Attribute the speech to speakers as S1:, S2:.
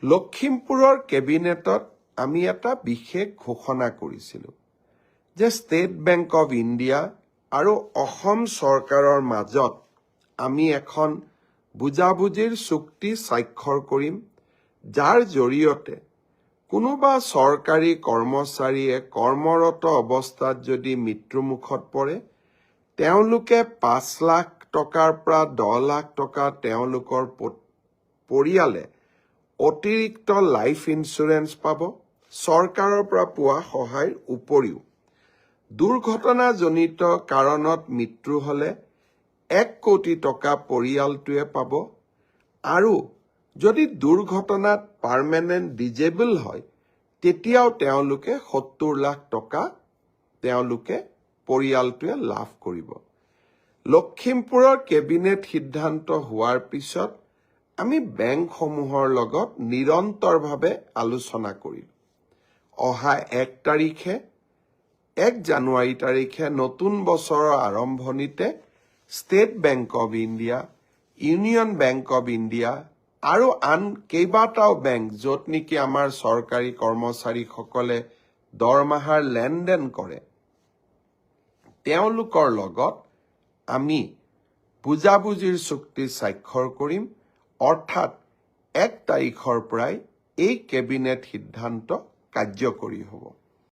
S1: লখিমপুৰৰ কেবিনেটত আমি এটা বিশেষ ঘোষণা কৰিছিলোঁ যে ষ্টেট বেংক অৱ ইণ্ডিয়া আৰু অসম চৰকাৰৰ মাজত আমি এখন বুজাবুজিৰ চুক্তি স্বাক্ষৰ কৰিম, যাৰ জৰিয়তে কোনোবা চৰকাৰী কৰ্মচাৰীয়ে কৰ্মৰত অৱস্থাত যদি মৃত্যুমুখত পৰে, তেওঁলোকে 5 লাখ টকাৰ পৰা 10 লাখ টকা তেওঁলোকৰ পৰিয়ালে অতিৰিক্ত লাইফ ইন্সুৰেন্স পাব। চৰকাৰৰ পৰা পোৱা সহায়ৰ উপৰিও দুৰ্ঘটনাজনিত কাৰণত মৃত্যু হলে 1 কোটি টকা পৰিয়ালটোৱে পাব, আৰু যদি দুৰ্ঘটনাত পাৰ্মানেণ্ট ডিজেবল হয় তেতিয়াও তেওঁলোকে 70 লাখ টকা তেওঁলোকে পৰিয়ালটোৱে লাভ কৰিব। লখিমপুৰৰ কেবিনেট সিদ্ধান্ত হোৱাৰ পিছত আমি বেংকসমূহৰ লগত নিৰন্তৰভাৱে আলোচনা কৰিলোঁ। অহা 1 জানুৱাৰী তাৰিখে নতুন বছৰৰ আৰম্ভণিতে state bank of India, union bank of India আৰু আন কেইবাটাও বেংক য'ত নেকি আমাৰ চৰকাৰী কৰ্মচাৰীসকলে দৰমহাৰ লেনদেন কৰে, তেওঁলোকৰ লগত আমি বুজাবুজিৰ চুক্তি স্বাক্ষৰ কৰিম। অৰ্থাৎ 1 তাৰিখৰ পৰাই এই কেবিনেট সিদ্ধান্ত কাৰ্যকৰী হ'ব।